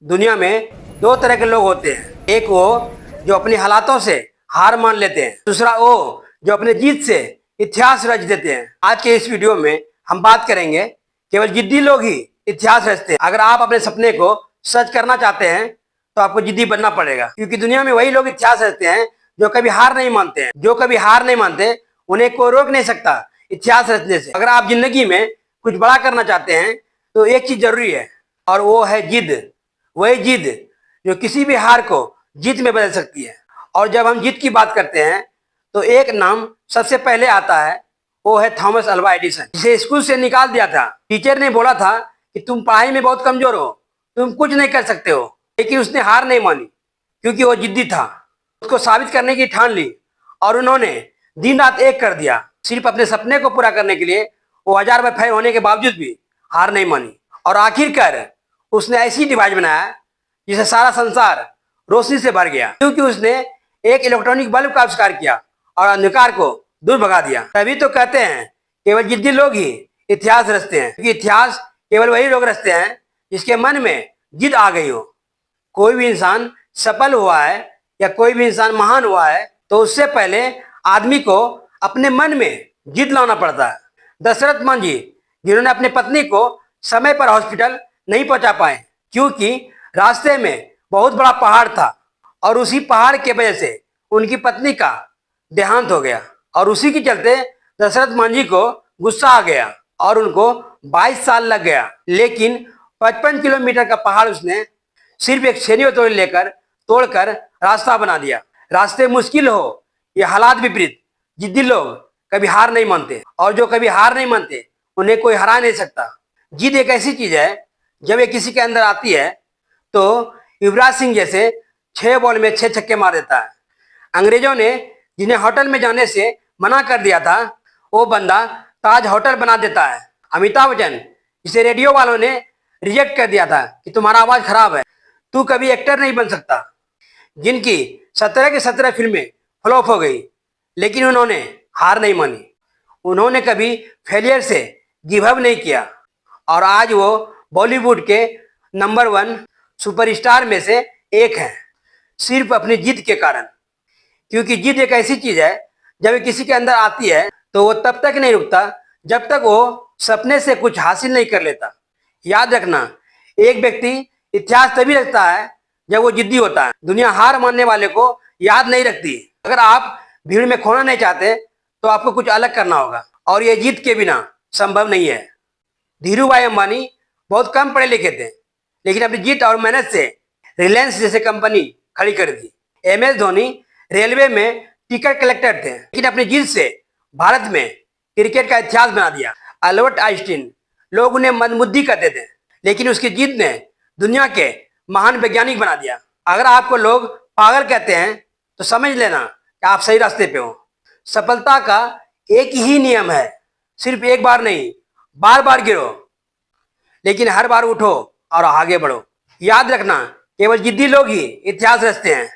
दुनिया में दो तरह के लोग होते हैं। एक वो जो अपनी हालातों से हार मान लेते हैं, दूसरा वो जो अपने जीत से इतिहास रच देते हैं। आज के इस वीडियो में हम बात करेंगे केवल जिद्दी लोग ही इतिहास रचते हैं। अगर आप अपने सपने को सच करना चाहते हैं तो आपको जिद्दी बनना पड़ेगा, क्योंकि दुनिया में वही लोग इतिहास रचते हैं जो कभी हार नहीं मानते हैं। जो कभी हार नहीं मानते उन्हें कोई रोक नहीं सकता इतिहास रचने से। अगर आप जिंदगी में कुछ बड़ा करना चाहते हैं तो एक चीज जरूरी है, और वो है जिद। वही जिद जो किसी भी हार को जीत में बदल सकती है। और जब हम जीत की बात करते हैं तो एक नाम सबसे पहले आता है, वो है थॉमस अल्वा एडिसन, जिसे स्कूल से निकाल दिया था। टीचर ने बोला था कि तुम पढ़ाई में बहुत कमजोर हो, तुम कुछ नहीं कर सकते हो, लेकिन उसने हार नहीं मानी क्योंकि वो जिद्दी था। उसको साबित करने की ठान ली और उन्होंने दिन रात एक कर दिया। सिर्फ अपने सपने को पूरा करने के लिए वो 1000 बार फेल होने के बावजूद भी हार नहीं मानी। और आखिरकार उसने ऐसी डिवाइस बनाया जिसे सारा संसार रोशनी से भर गया, क्योंकि उसने एक इलेक्ट्रॉनिक बल्ब का आविष्कार किया और अंधकार को दूर भगा दिया। तभी तो कहते हैं केवल जिद्दी लोग ही इतिहास रचते हैं, क्योंकि इतिहास केवल वही लोग रचते हैं जिसके मन में जिद आ गई हो। कोई भी इंसान सफल हुआ है या कोई भी इंसान महान हुआ है तो उससे पहले आदमी को अपने मन में जिद लाना पड़ता है। दशरथ मान जी, जिन्होंने अपनी पत्नी को समय पर हॉस्पिटल नहीं पहुंचा पाए क्योंकि रास्ते में बहुत बड़ा पहाड़ था, और उसी पहाड़ के वजह से उनकी पत्नी का देहांत हो गया। और उसी के चलते दशरथ मान जी को गुस्सा आ गया और उनको 22 साल लग गया। लेकिन 55 किलोमीटर का पहाड़ उसने सिर्फ एक छेनी हथौड़ी लेकर तोड़कर रास्ता बना दिया। रास्ते मुश्किल हो या हालात विपरीत, जिद्दी लोग कभी हार नहीं मानते, और जो कभी हार नहीं मानते उन्हें कोई हरा नहीं सकता। जिद एक ऐसी चीज है, जब ये किसी के अंदर आती है तो युवराज सिंह जैसे 6 बॉल में 6 छक्के मार देता है। अंग्रेजों ने जिन्हें होटल में जाने से मना कर दिया था, वो बंदा ताज होटल बना देता है। अमिताभ बच्चन, जिसे रेडियो वालों ने रिजेक्ट कर दिया था कि तुम्हारा आवाज खराब है, तू कभी एक्टर नहीं बन सकता, जिनकी 17 की 17 फिल्में फ्लॉप हो गई, लेकिन उन्होंने हार नहीं मानी। उन्होंने कभी फेलियर से गिव अप नहीं किया, और आज वो बॉलीवुड के नंबर 1 सुपरस्टार में से एक हैं, सिर्फ अपनी जिद के कारण। क्योंकि जिद एक ऐसी चीज है, जब किसी के अंदर आती है तो वो तब तक नहीं रुकता जब तक वो सपने से कुछ हासिल नहीं कर लेता। याद रखना, एक व्यक्ति इतिहास तभी रखता है जब वो जिद्दी होता है। दुनिया हार मानने वाले को याद नहीं रखती। अगर आप भीड़ में खोना नहीं चाहते तो आपको कुछ अलग करना होगा, और ये जीत के बिना संभव नहीं है। धीरू भाई अंबानी बहुत कम पढ़े लिखे थे, लेकिन अपनी जीत और मेहनत से रिलायंस जैसे कंपनी खड़ी कर दी। MS धोनी रेलवे में टिकट कलेक्टर थे, लेकिन अपनी जीत से भारत में क्रिकेट का इतिहास बना दिया। अल्बर्ट आइंस्टीन, लोग उन्हें मंदबुद्धि कहते थे, लेकिन उसकी जीत ने दुनिया के महान वैज्ञानिक बना दिया। अगर आपको लोग पागल कहते हैं तो समझ लेना कि आप सही रास्ते पे हो। सफलता का एक ही नियम है, सिर्फ एक बार नहीं, बार बार गिरो, लेकिन हर बार उठो और आगे बढ़ो। याद रखना, केवल जिद्दी लोग ही इतिहास रचते हैं।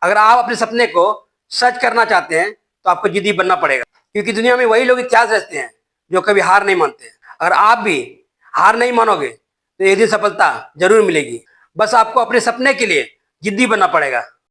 अगर आप अपने सपने को सच करना चाहते हैं तो आपको जिद्दी बनना पड़ेगा, क्योंकि दुनिया में वही लोग इतिहास रचते हैं जो कभी हार नहीं मानते। अगर आप भी हार नहीं मानोगे तो एक दिन सफलता जरूर मिलेगी। बस आपको अपने सपने के लिए जिद्दी बनना पड़ेगा।